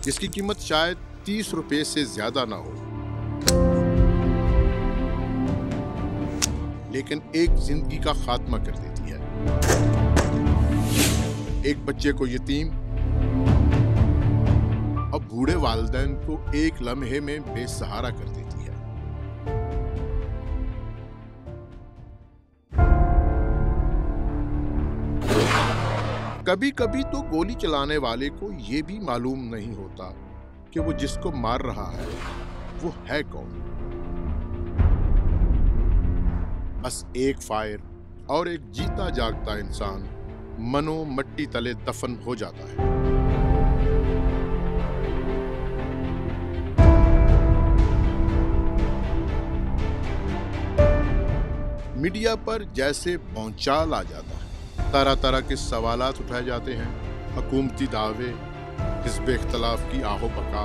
जिसकी कीमत शायद 30 रुपए से ज्यादा ना हो, लेकिन एक जिंदगी का खात्मा कर देती है। एक बच्चे को यतीम और बूढ़े वालिदैन को एक लम्हे में बेसहारा कर देती है। कभी कभी तो गोली चलाने वाले को यह भी मालूम नहीं होता कि वो जिसको मार रहा है वो है कौन। बस एक फायर और एक जीता जागता इंसान मनो मट्टी तले दफन हो जाता है। मीडिया पर जैसे भौचाल आ जाता है, तरह तरह के सवालात उठाए जाते हैं, हुकूमती दावे, हिज़्ब इख्तलाफ की आहो पका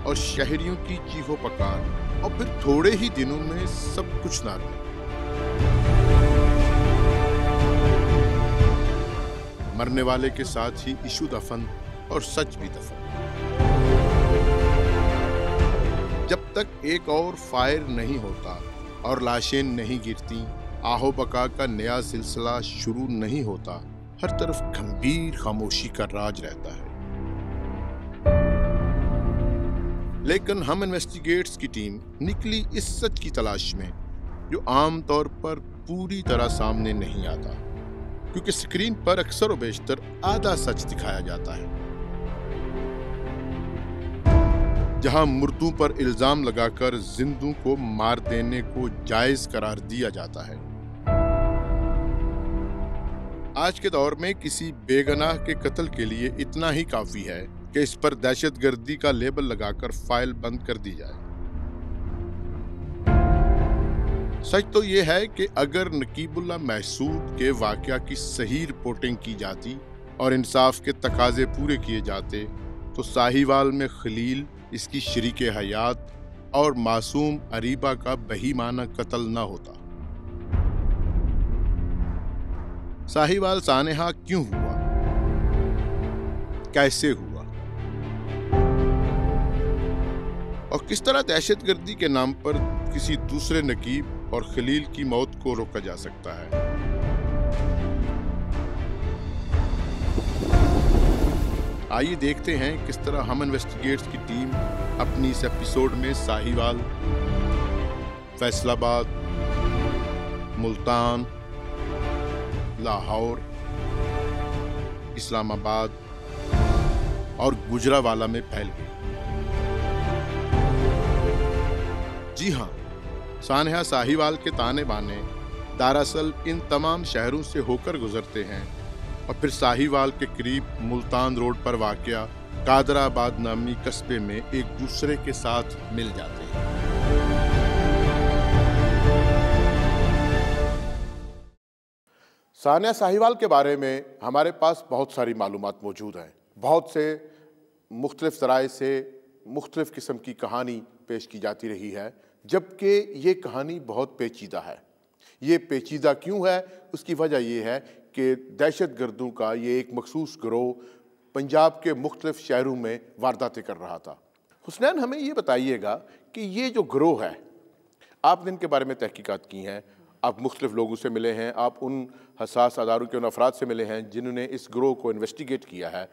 और शहरियों की चीहो पकार, और फिर थोड़े ही दिनों में सब कुछ नार्मल। मरने वाले के साथ ही इशू दफन और सच भी दफन। जब तक एक और फायर नहीं होता और लाशें नहीं गिरती, आहो बका का नया सिलसिला शुरू नहीं होता, हर तरफ गंभीर खामोशी का राज रहता है। लेकिन हम इन्वेस्टिगेट्स की टीम निकली इस सच की तलाश में जो आमतौर पर पूरी तरह सामने नहीं आता, क्योंकि स्क्रीन पर अक्सर व बेशतर आधा सच दिखाया जाता है। जहां मुर्दों पर इल्जाम लगाकर जिंदों को मार देने को जायज करार दिया जाता है। आज के दौर में किसी बेगनाह के कत्ल के लिए इतना ही काफी है कि इस पर दहशतगर्दी का लेबल लगाकर फाइल बंद कर दी जाए। सच तो यह है कि अगर नकीबुल्लाह महसूद के वाकया की सही रिपोर्टिंग की जाती और इंसाफ के तकाजे पूरे किए जाते तो साहिवाल में खलील, इसकी शरीके हयात और मासूम अरीबा का बहीमाना कत्ल न होता। साहिवाल सानेहा क्यों हुआ, कैसे हुआ और किस तरह दहशतगर्दी के नाम पर किसी दूसरे नकीब और खलील की मौत को रोका जा सकता है। आइए देखते हैं किस तरह हम इन्वेस्टिगेट्स की टीम अपनी इस एपिसोड में साहिवाल, फैसलाबाद, मुल्तान, लाहौर, इस्लामाबाद और गुजरावाला में फैल गई। जी हां, सानेहा साहिवाल के ताने बाने दरअसल इन तमाम शहरों से होकर गुजरते हैं और फिर साहिवाल के करीब मुल्तान रोड पर वाक़या कादराबाद नामी कस्बे में एक दूसरे के साथ मिल जाते हैं। सानिया साहिवाल के बारे में हमारे पास बहुत सारी मालूमात मौजूद हैं। बहुत से मुख्तलिफ ज़राए से मुख्तलिफ किस्म की कहानी पेश की जाती रही है, जबकि ये कहानी बहुत पेचीदा है। ये पेचीदा क्यों है? उसकी वजह ये है कि दहशत गर्दों का ये एक मखसूस गिरोह पंजाब के मुख्तलिफ शहरों में वारदातें कर रहा था। हुसनैन, हमें ये बताइएगा कि ये जो गिरोह है, आपने इनके बारे में तहकीकात की हैं, आप मुख्तलिफ लोगों से मिले हैं, आप उन हसास अदारों के उन अफराद से मिले हैं जिन्होंने इस गिरोह को इन्वेस्टिगेट किया है,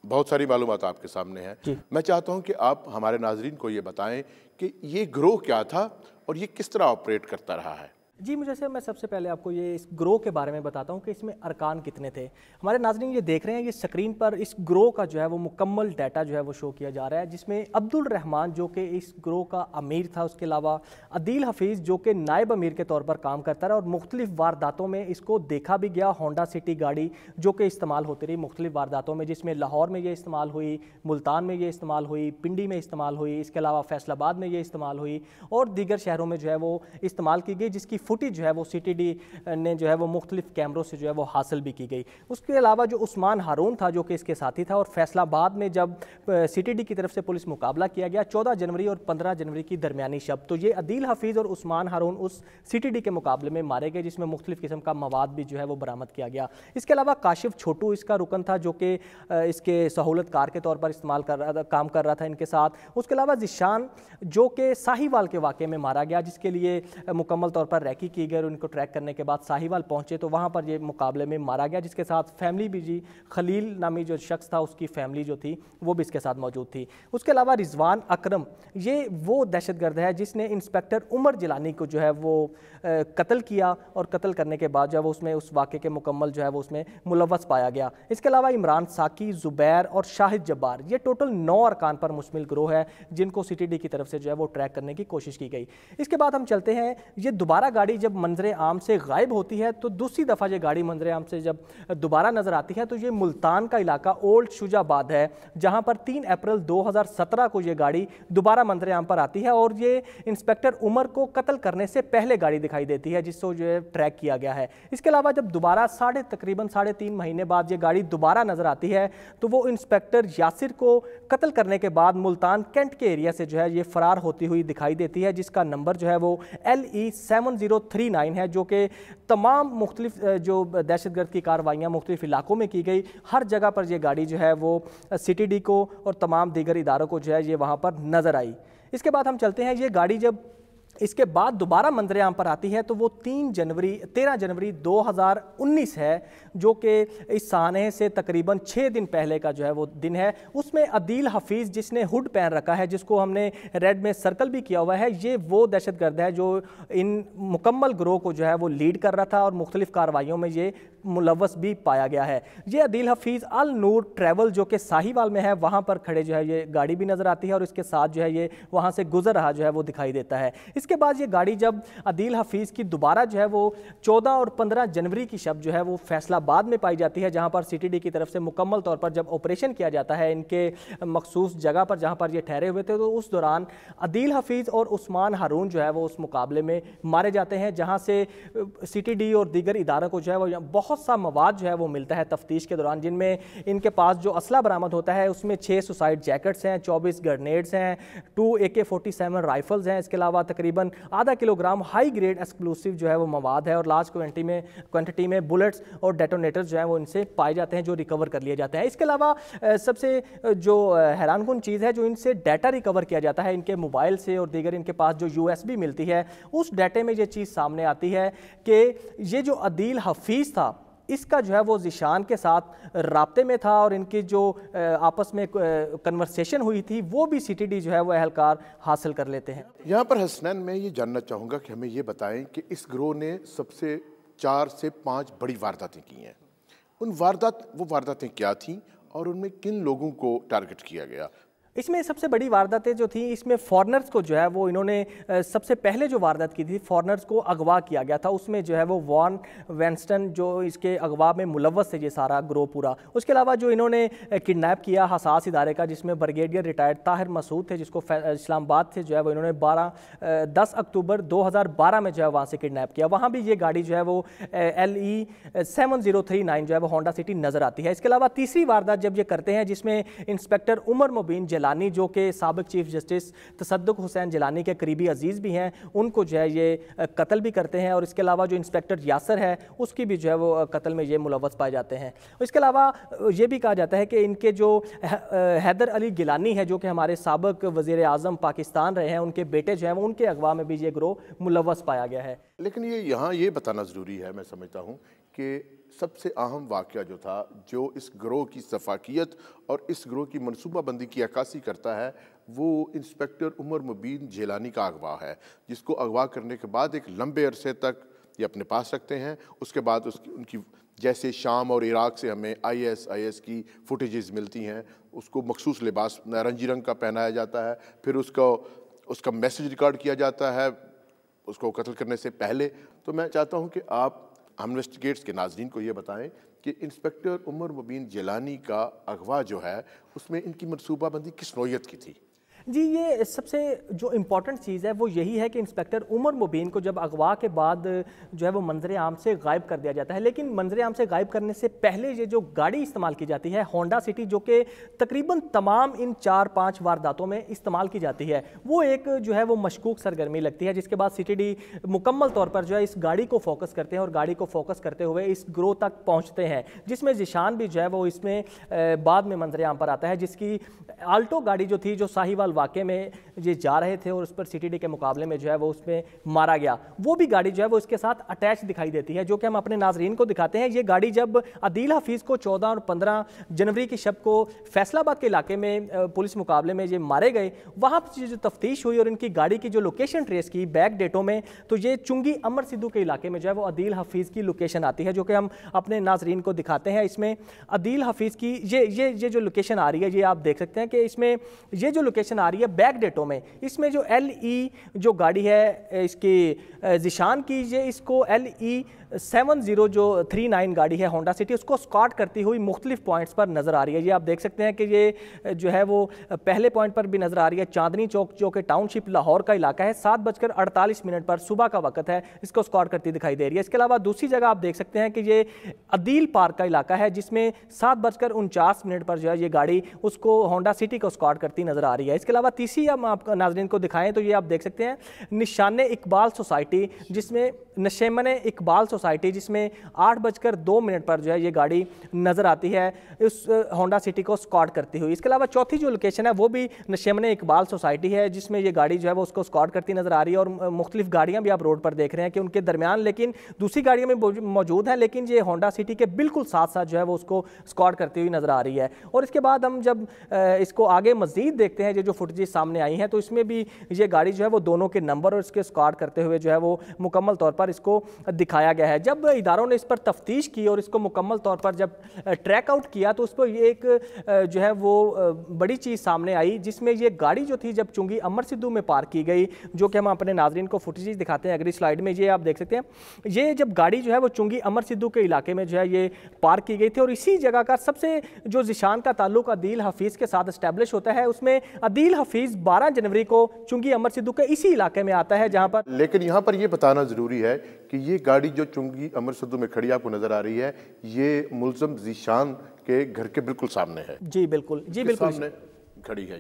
बहुत सारी मालूमात आपके सामने हैं। मैं चाहता हूं कि आप हमारे नाजरीन को ये बताएं कि ये गिरोह क्या था और ये किस तरह ऑपरेट करता रहा है। जी, मुझे से मैं सबसे पहले आपको ये इस ग्रोह के बारे में बताता हूँ कि इसमें अरकान कितने थे। हमारे नाज़रीन ये देख रहे हैं, ये स्क्रीन पर इस ग्रोह का जो है वो मुकम्मल डाटा जो है वो शो किया जा रहा है, जिसमें अब्दुल रहमान जो कि इस ग्रोह का अमीर था, उसके अलावा अदील हफीज़ जो कि नायब अमीर के तौर पर काम करता रहा और मुख्तलिफ वारदातों में इसको देखा भी गया। होंडा सिटी गाड़ी जो कि इस्तेमाल होती रही मुख्तलिफ वारदातों में, जिसमें लाहौर में ये इस्तेमाल हुई, मुल्तान में ये इस्तेमाल हुई, पिंडी में इस्तेमाल हुई, इसके अलावा फैसलाबाद में ये इस्तेमाल हुई और दीगर शहरों में जो है वो इस्तेमाल की गई, जिसकी फुटेज जो है वो सीटीडी ने जो है वो मुख्तलिफ कैमरों से जो है वो हासिल भी की गई। उसके अलावा जो उस्मान हारून था जो कि इसके साथी था, और फैसलाबाद में जब सीटीडी की तरफ से पुलिस मुकाबला किया गया 14 जनवरी और 15 जनवरी की दरमियानी शब, तो ये अदील हफीज़ और उस्मान हारून उस सीटीडी के मुकाबले में मारे गए, जिसमें मुख्तलिफ किस्म का मवाद भी जो है वो बरामद किया गया। इसके अलावा काशिफ छोटू इसका रुकन था जो कि इसके सहूलतकार के तौर पर इस्तेमाल कर रहा था, काम कर रहा था इनके साथ। उसके अलावा जिशान जो कि साहिवाल के वाक़े में मारा गया, जिसके लिए मुकम्मल तौर पर रैकी की गई और उनको ट्रैक करने के बाद साहिवाल पहुंचे तो वहां पर ये मुकाबले में मारा गया, जिसके साथ फैमिली भी जी खलील नामी जो शख्स था उसकी फैमिली जो थी वो भी इसके साथ मौजूद थी। उसके अलावा रिजवान अकरम ये वो दहशतगर्द है जिसने इंस्पेक्टर उमर जिलानी को जो है वो कत्ल किया, और कत्ल करने के बाद जब उसमें उस वाक़े के मुकम्मल जो है वो उसमें मुलव्वस पाया गया। इसके अलावा इमरान साकी, ज़ुबैर और शाहिद जब्बार, ये टोटल 9 अरकान पर मुश्तमिल ग्रोह है जिनको सीटीडी की तरफ से जो है वो ट्रैक करने की कोशिश की गई। इसके बाद हम चलते हैं, ये दोबारा गाड़ी जब मंजर आम से गायब होती है तो दूसरी दफ़ा ये गाड़ी मंजर आम से जब दोबारा नज़र आती है तो ये मुल्तान का इलाका ओल्ड शुजाबाद है, जहाँ पर 3 अप्रैल 2017 को ये गाड़ी दोबारा मंजर आम पर आती है, और ये इंस्पेक्टर उमर को कत्ल करने से पहले गाड़ी दिखाई देती है जिसको जो है ट्रैक किया गया है। इसके अलावा जब दोबारा तकरीबन 3.5 महीने बाद ये गाड़ी दोबारा नजर आती है तो वो इंस्पेक्टर यासिर को कत्ल करने के बाद मुल्तान कैंट के एरिया से जो है ये फरार होती हुई दिखाई देती है, जिसका नंबर जो है वो LE 7039 है, जो कि तमाम मुख्तलिफ जो दहशतगर्द की कार्रवाइयाँ मुख्तलिफ इलाकों में की गई, हर जगह पर ये गाड़ी जो है वो CTD को और तमाम दीगर इदारों को जो है ये वहाँ पर नज़र आई। इसके बाद हम चलते हैं, ये गाड़ी जब इसके बाद दोबारा मंजर आम पर आती है तो वो 13 जनवरी 2019 है, जो कि इस साने से तकरीबन 6 दिन पहले का जो है वो दिन है। उसमें अदील हफीज़ जिसने हुड पहन रखा है, जिसको हमने रेड में सर्कल भी किया हुआ है, ये वो दहशतगर्द है जो इन मुकम्मल ग्रोह को जो है वो लीड कर रहा था और मुख्तलिफ कार्रवाइयों में ये मुलव्वस भी पाया गया है। ये अदील हफीज़ अल नूर ट्रैवल जो कि साहिवाल में है वहाँ पर खड़े जो है ये गाड़ी भी नज़र आती है, और इसके साथ जो है ये वहाँ से गुजर रहा जो है वो दिखाई देता है। इसके बाद ये गाड़ी जब अदील हफीज़ की दोबारा जो है वो 14 और 15 जनवरी की शब जो है वो फैसलाबाद में पाई जाती है, जहाँ पर CTD की तरफ से मुकम्मल तौर पर जब ऑपरेशन किया जाता है इनके मखसूस जगह पर जहाँ पर ये ठहरे हुए थे, तो उस दौरान अदील हफीज़ और उस्मान हारून जो है वो उस मुकाबले में मारे जाते हैं, जहाँ से CTD और दीगर इदारों को जो है वो बहुत सा मवाद जो है वो मिलता है तफ्तीश के दौरान, जिनमें इनके पास जो असला बरामद होता है उसमें 6 सुसाइड जैकेट्स हैं, 24 ग्रेनेड्स हैं, 2 AK-47 राइफल्स हैं। इसके अलावा तकरीबन आधा किलोग्राम हाई ग्रेड एक्सप्लोसिव जो है वो मवाद है, और लार्ज क्वांटिटी में बुलेट्स और डेटोनेटर्स जो है वो इनसे पाए जाते हैं, जो रिकवर कर लिए जाते हैं। इसके अलावा सबसे जो हैरानकुन चीज़ है, जो इनसे डाटा रिकवर किया जाता है इनके मोबाइल से और दीगर इनके पास जो USB मिलती है, उस डाटे में ये चीज़ सामने आती है कि ये जो अदील हफीज़ था इसका जो है वो ज़िशान के साथ राब्ते में था, और इनकी जो आपस में कन्वर्सेशन हुई थी वो भी CTD जो है वो अहलकार हासिल कर लेते हैं। यहाँ पर हसनैन मैं ये जानना चाहूँगा कि हमें ये बताएं कि इस गिरोह ने सबसे 4 से 5 बड़ी वारदातें की हैं, वो वारदातें क्या थीं और उनमें किन लोगों को टारगेट किया गया? इसमें सबसे बड़ी वारदातें जो थी, इसमें फॉरनर्स को जो है वो इन्होंने सबसे पहले जो वारदात की थी, फॉरनर्स को अगवा किया गया था। उसमें जो है वो वॉन वेंस्टन जो इसके अगवा में मुलव्वस है ये सारा ग्रोह पूरा। उसके अलावा जो इन्होंने किडनैप किया हसास इदारे का, जिसमें ब्रिगेडियर रिटायर्ड ताहिर मसूद थे, जिसको इस्लामाबाद से जो है वो इन्होंने 10 अक्टूबर 2012 में जो है वहाँ से किडनैप किया। वहाँ भी ये गाड़ी जो है वो LE 7039 जो है वो होंडा सिटी नज़र आती है। इसके अलावा तीसरी वारदात जब ये करते हैं, जिसमें इंस्पेक्टर उमर मुबीन जिलानी जो कि साबिक चीफ जस्टिस तसद्दुक हुसैन जिलानी के करीबी अजीज़ भी हैं, उनको जो है ये कत्ल भी करते हैं, और इसके अलावा जो इंस्पेक्टर यासर है उसकी भी जो है वो कत्ल में ये मुलव्वस पाए जाते हैं। इसके अलावा ये भी कहा जाता है कि इनके जो हैदर अली गिलानी है जो कि हमारे साबिक वज़ीर आज़म पाकिस्तान रहे हैं, उनके बेटे जो हैं वो उनके अगवा में भी ये ग्रोह मुलव्वस पाया गया है। लेकिन यहाँ ये बताना ज़रूरी है, मैं समझता हूँ कि सबसे अहम वाक़या जो था, जो इस ग्रोह की सफाकियत और इस ग्रोह की मनसूबाबंदी की अक्कासी करता है, वो इंस्पेक्टर उमर मुबीन जिलानी का अगवा है, जिसको अगवा करने के बाद एक लंबे अरसे तक ये अपने पास रखते हैं। उसके बाद उनकी जैसे शाम और इराक़ से हमें IS की फुटेजेस मिलती हैं, उसको मखसूस लिबास नारंगी रंग का पहनाया जाता है, फिर उसका मैसेज रिकॉर्ड किया जाता है उसको कत्ल करने से पहले। तो मैं चाहता हूँ कि आप हम इन्वेस्टिगेट्स के नाज़रीन को ये बताएं कि इंस्पेक्टर उमर मुबीन जिलानी का अगवा जो है उसमें इनकी मनसूबाबंदी किस नौयत की थी? जी, ये सबसे जो इम्पोर्टेंट चीज़ है वो यही है कि इंस्पेक्टर उमर मुबीन को जब अगवा के बाद जो है वो मंजर आम से गायब कर दिया जाता है, लेकिन मंजर आम से गायब करने से पहले ये जो गाड़ी इस्तेमाल की जाती है होंडा सिटी, जो कि तकरीबन तमाम इन 4-5 वारदातों में इस्तेमाल की जाती है, वो एक जो है वो मशकूक सरगर्मी लगती है। जिसके बाद सीटीडी मुकम्मल तौर पर जो है इस गाड़ी को फोकस करते हैं और गाड़ी को फोकस करते हुए इस ग्रोह तक पहुँचते हैं, जिसमें जिशान भी जो है वो इसमें बाद में मंजर आम पर आता है, जिसकी आल्टो गाड़ी जो थी, जो साहिवाल वाक़े में ये जा रहे थे और उस पर सीटीडी के मुकाबले में जो है वो उसमें मारा गया, वो भी गाड़ी जो है वो इसके साथ अटैच दिखाई देती है, जो कि हम अपने नाजरीन को दिखाते हैं। ये गाड़ी जब अदील हफीज़ को 14 और 15 जनवरी की शब को फैसलाबाद के इलाके में पुलिस मुकाबले में ये मारे गए, वहाँ पर जो तफ्तीश हुई और इनकी गाड़ी की जो लोकेशन ट्रेस की बैक डेटों में, तो ये चुंगी अमर सिद्धू के इलाके में जो है वो अदील हफीज़ की लोकेशन आती है, जो कि हम अपने नाजरीन को दिखाते हैं। इसमें अदील हफीज़ की ये जो लोकेशन आ रही है, ये आप देख सकते हैं कि इसमें ये जो लोकेशन आ रही है बैक डेटों में, इसमें जो LE जो गाड़ी है इसकी जिशान की, ये इसको LE 7039 गाड़ी है होंडा सिटी, उसको स्कॉट करती हुई मुख्तलिफ पॉइंट्स पर नज़र आ रही है। ये आप देख सकते हैं कि ये जो है वो पहले पॉइंट पर भी नज़र आ रही है, चांदनी चौक, जो कि टाउनशिप लाहौर का इलाका है, 7:48 पर सुबह का वक्त है, इसको स्कॉट करती दिखाई दे रही है। इसके अलावा दूसरी जगह आप देख सकते हैं कि ये अदील पार्क का इलाका है, जिसमें 7:49 पर जो है ये गाड़ी उसको होंडा सिटी को स्कॉट करती नज़र आ रही है। इसके अलावा तीसरी हम आप नाज़रीन को दिखाएं तो ये आप देख सकते हैं निशान इकबाल सोसाइटी, जिसमें नशेमन इकबाल सोसाइटी, जिसमें 8:02 पर जो है ये गाड़ी नज़र आती है उस होंडा सिटी को स्कॉट करती हुई। इसके अलावा चौथी जो लोकेशन है वो भी नशेमन इकबाल सोसाइटी है, जिसमें ये गाड़ी जो है वो उसको स्कॉट करती नज़र आ रही है। और मुख्तलिफ गाड़ियाँ भी आप रोड पर देख रहे हैं कि उनके दरमियान लेकिन दूसरी गाड़ियाँ में मौजूद हैं, लेकिन ये होंडा सिटी के बिल्कुल साथ साथ जो है वो उसको स्कॉट करती हुई नज़र आ रही है। और इसके बाद हम जब इसको आगे मज़ीद देखते हैं, ये जो फुटेज सामने आई हैं, तो इसमें भी ये गाड़ी जो है वो दोनों के नंबर और इसके स्कॉट करते हुए जो है वो मुकम्मल तौर पर इसको दिखाया गया है। जब इदारों ने इस पर तफ्तीश की और इसको मुकम्मल तौर पर जब ट्रैक आउट किया, तो उस पर ये एक जो है वो बड़ी चीज़ सामने आई, जिसमें ये गाड़ी जो थी जब चुंगी अमर सिद्धू में पार्क की गई, जो कि हम अपने नाजरीन को फुटेज दिखाते हैं अगली स्लाइड में, ये आप देख सकते हैं। ये जब गाड़ी जो है वो चुंगी अमर सिद्धू के इलाके में जो है ये पार्क की गई थी, और इसी जगह का सबसे जो जिशान का ताल्लुक अदील हफीज़ के साथ इस्टेब्लिश होता है, उसमें अदील हफीज़ 12 जनवरी को चुंगी अमर सिद्धू के इसी इलाके में आता है, जहाँ पर लेकिन यहाँ पर ये बताना ज़रूरी है कि ये गाड़ी जो चुंगी अमर सिद्धू में खड़ी आपको नज़र आ रही है, ये मुलज़म ज़ीशान के घर के बिल्कुल सामने है। जी बिल्कुल, जी बिल्कुल सामने खड़ी है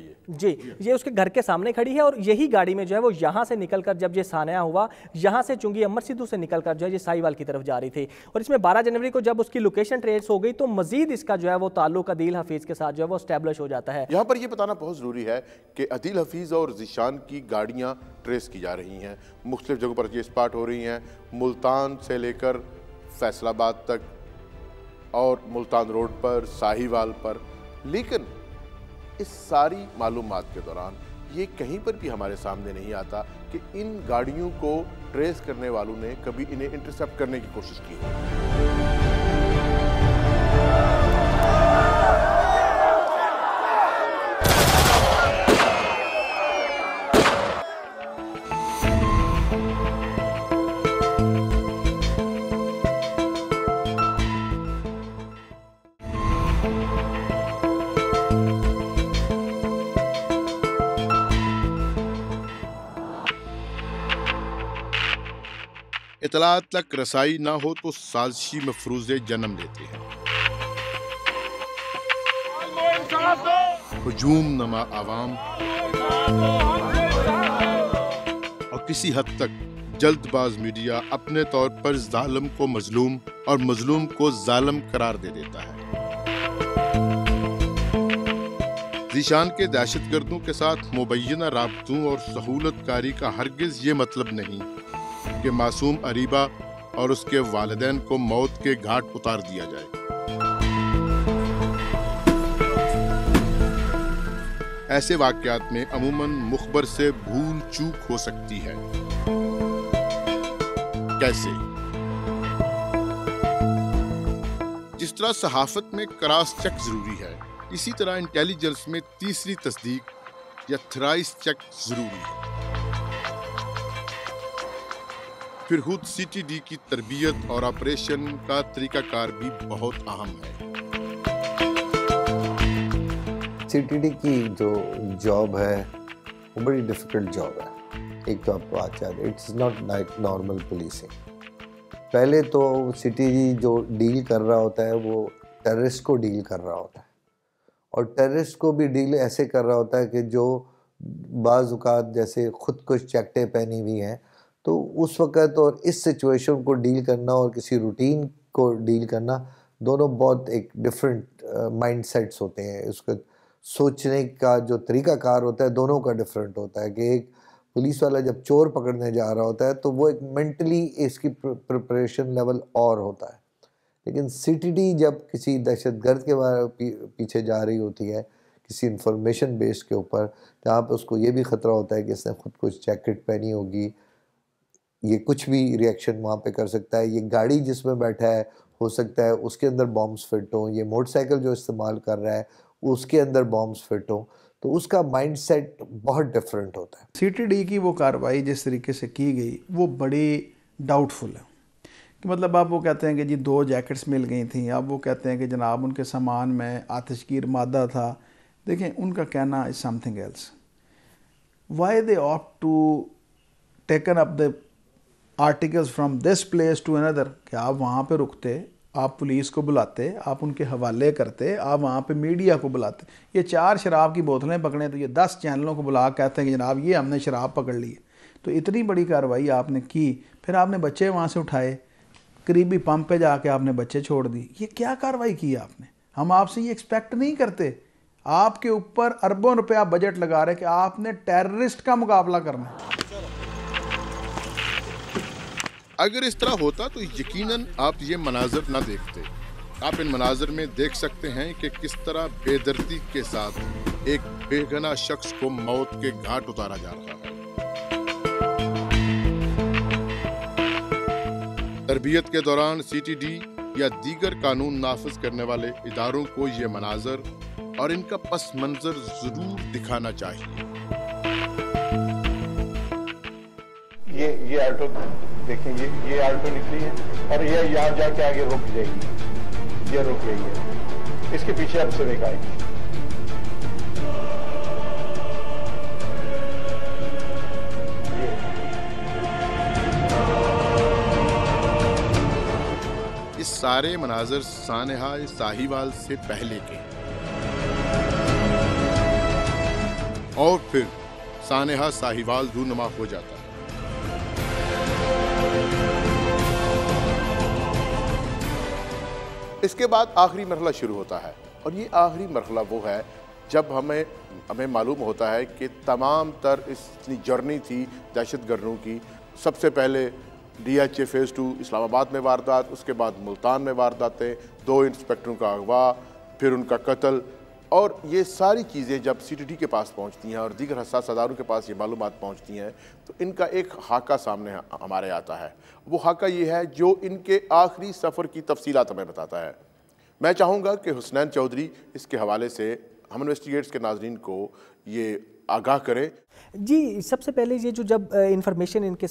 ये उसके घर के सामने खड़ी है। और यही गाड़ी में जो है वो यहाँ से निकलकर जब ये सानया हुआ, यहाँ से चुंगी अमर सिद्धू से निकलकर जो है ये साहिवाल की तरफ जा रही थी, और इसमें 12 जनवरी को जब उसकी लोकेशन ट्रेस हो गई, तो मजीद इसका जो है वो ताल्लुक अदील हफीज़ के साथ जो है वो स्टैब्लिश हो जाता है। यहाँ पर यह बताना बहुत ज़रूरी है कि अदील हफीज़ और ज़ीशान की गाड़ियाँ ट्रेस की जा रही हैं, मुख्तलिफ जगहों पर ये स्पॉट हो रही हैं, मुल्तान से लेकर फैसलाबाद तक और मुल्तान रोड पर, साहिवाल पर। लेकिन इस सारी मालूमात के दौरान ये कहीं पर भी हमारे सामने नहीं आता कि इन गाड़ियों को ट्रेस करने वालों ने कभी इन्हें इंटरसेप्ट करने की कोशिश की है। इतलात तक रसाई ना हो तो साजिशी मफरूज़े जन्म लेते हैं। हुजूम नमा आवाम और किसी हद तक जल्दबाज मीडिया अपने तौर पर जालिम को मजलूम और मजलूम को जालिम करार दे देता है। ज़ीशान के दहशतगर्दों के साथ मुबैना राबतों और सहूलतकारी का हरगिज ये मतलब नहीं कि मासूम अरीबा और उसके वालिदैन को मौत के घाट उतार दिया जाए। ऐसे वाक़यात में अमूमन मुखबर से भूल चूक हो सकती है। कैसे? जिस तरह सहाफत में क्रॉस चेक जरूरी है, इसी तरह इंटेलिजेंस में तीसरी तस्दीक या थ्राइस चेक जरूरी है। फिर खुद सीटीडी की तरबियत और ऑपरेशन का तरीकाकार भी बहुत अहम है। सीटीडी की जो जॉब है वो बड़ी डिफ़िकल्ट जॉब है। एक तो आपको बात याद है, it's not like normal policing. पहले तो सिटी जो डील कर रहा होता है वो टेररिस्ट को डील कर रहा होता है, और टेररिस्ट को भी डील ऐसे कर रहा होता है कि जो बाज़ औक़ात जैसे ख़ुद कुछ चैकटे पहनी हुई हैं, तो उस वक़्त और इस सिचुएशन को डील करना और किसी रूटीन को डील करना, दोनों बहुत एक डिफरेंट माइंडसेट्स होते हैं। उसका सोचने का जो तरीक़ाकार होता है दोनों का डिफरेंट होता है कि एक पुलिस वाला जब चोर पकड़ने जा रहा होता है तो वो एक मेंटली इसकी प्रिपरेशन लेवल और होता है, लेकिन सीटीडी जब किसी दहशतगर्द के पीछे जा रही होती है किसी इंफॉर्मेशन बेस के ऊपर, जहाँ पे उसको ये भी ख़तरा होता है कि इसने खुद कुछ जैकेट पहनी होगी, ये कुछ भी रिएक्शन वहाँ पे कर सकता है, ये गाड़ी जिसमें बैठा है हो सकता है उसके अंदर बॉम्ब्स फिट हों, ये मोटरसाइकिल जो इस्तेमाल कर रहा है उसके अंदर बॉम्ब्स फिट हों, तो उसका माइंडसेट बहुत डिफरेंट होता है। सीटीडी की वो कार्रवाई जिस तरीके से की गई वो बड़ी डाउटफुल है कि मतलब आप वो कहते हैं कि जी 2 जैकेट्स मिल गई थी, अब वो कहते हैं कि जनाब उनके सामान में आतिशगीर मादा था। देखें, उनका कहना is something else. Why they opt to taken up the articles from this place to another, कि आप वहाँ पे रुकते, आप पुलिस को बुलाते, आप उनके हवाले करते, आप वहाँ पे मीडिया को बुलाते। ये 4 शराब की बोतलें पकड़े तो ये 10 चैनलों को बुला कहते हैं कि जनाब ये हमने शराब पकड़ ली है। तो इतनी बड़ी कार्रवाई आपने की, फिर आपने बच्चे वहाँ से उठाए, करीबी पंप पे जाके आपने बच्चे छोड़ दी। ये क्या कार्रवाई की आपने? हम आपसे ये एक्सपेक्ट नहीं करते। आपके ऊपर अरबों रुपया बजट लगा रहे कि आपने टेररिस्ट का मुकाबला करना है। अगर इस तरह होता तो यकीनन आप ये मनाजर ना देखते। आप इन मनाजर में देख सकते हैं कि किस तरह बेदर्दी के साथ एक बेगुनाह शख्स को मौत के घाट उतारा जा रहा है। तरबियत के दौरान सीटीडी या दीगर कानून नाफिज करने वाले इदारों को ये मनाजर और इनका पस मंजर जरूर दिखाना चाहिए। ये ऑल्टो देखें, ये ऑल्टो निकली है और ये यहाँ जाके आगे रुक जाएगी, ये रुक गई है, इसके पीछे अब सिविक आएगी। इस सारे मनाजर सानेहा साहिवाल से पहले के, और फिर सानेहा साहिवाल रूनुमा हो जाता है। इसके बाद आखिरी मरहला शुरू होता है, और ये आखिरी मरहला वो है जब हमें मालूम होता है कि तमाम तर इतनी जर्नी थी दहशतगर्दों की। सबसे पहले DHA फेज़ 2 इस्लामाबाद में वारदात, उसके बाद मुल्तान में वारदातें, 2 इंस्पेक्टरों का अगवा, फिर उनका कत्ल, और ये सारी चीज़ें जब सीटीडी के पास पहुंचती हैं और दीगर हसास अदारों के पास ये मालूमात पहुंचती हैं तो इनका एक खाका सामने हमारे आता है। वो खाका ये है जो इनके आखिरी सफ़र की तफसीलात हमें बताता है। मैं चाहूँगा कि हुसनैन चौधरी इसके हवाले से हम इन्वेस्टिगेट्स के नाज़रीन को ये आगाह करें। जी, सबसे पहले ये जो जब इंफॉर्मेशन इनके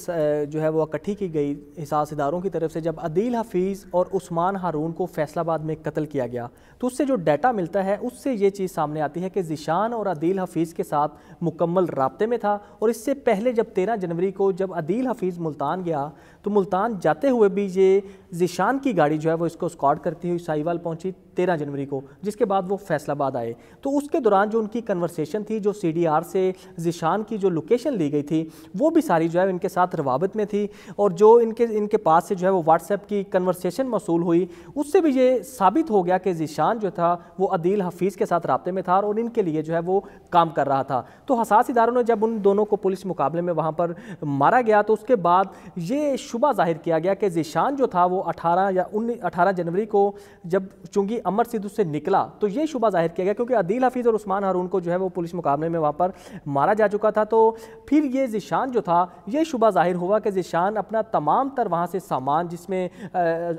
जो है वो इकट्ठी की गई हिसास इदारों की तरफ से, जब अदील हफीज़ और उस्मान हारून को फैसलाबाद में कत्ल किया गया तो उससे जो डाटा मिलता है उससे ये चीज़ सामने आती है कि ज़ीशान और अदील हफीज़ के साथ मुकम्मल राब्ते में था। और इससे पहले जब 13 जनवरी को जब अदील हफीज़ मुल्तान गया तो मुल्तान जाते हुए भी ये ज़ीशान की गाड़ी जो है वो इसको स्कॉट करती हुई साहिवाल पहुँची 13 जनवरी को, जिसके बाद वो फैसलाबाद आए। तो उसके दौरान जो उनकी कन्वर्सेशन थी, जो CDR से ज़ीशान की जो लोकेशन ली गई थी वो भी सारी जो है इनके साथ रवाबत में थी, और जो इनके पास से जो है वो व्हाट्सएप की कन्वर्सेशन मौसूल हुई उससे भी ये साबित हो गया कि ज़ीशान जो था वो अदील हफीज़ के साथ राब्ते में था और इनके लिए जो है वो काम कर रहा था। तो हसास इदारों ने जब उन दोनों को पुलिस मुकाबले में वहाँ पर मारा गया तो उसके बाद ये शुबा जाहिर किया गया कि ज़ीशान जो था वो 18 जनवरी को जब चूँकि अमर सिद्धू से निकला तो ये शुबा जाहिर किया गया, क्योंकि अदील हफीज़ और उस्मान हारून को जो है वो पुलिस मुकाबले में वहाँ पर मारा जा चुका था। तो फिर ये ज़ीशान जो था ये शुबा जाहिर हुआ कि ज़ीशान अपना तमाम तर वहाँ से सामान, जिसमें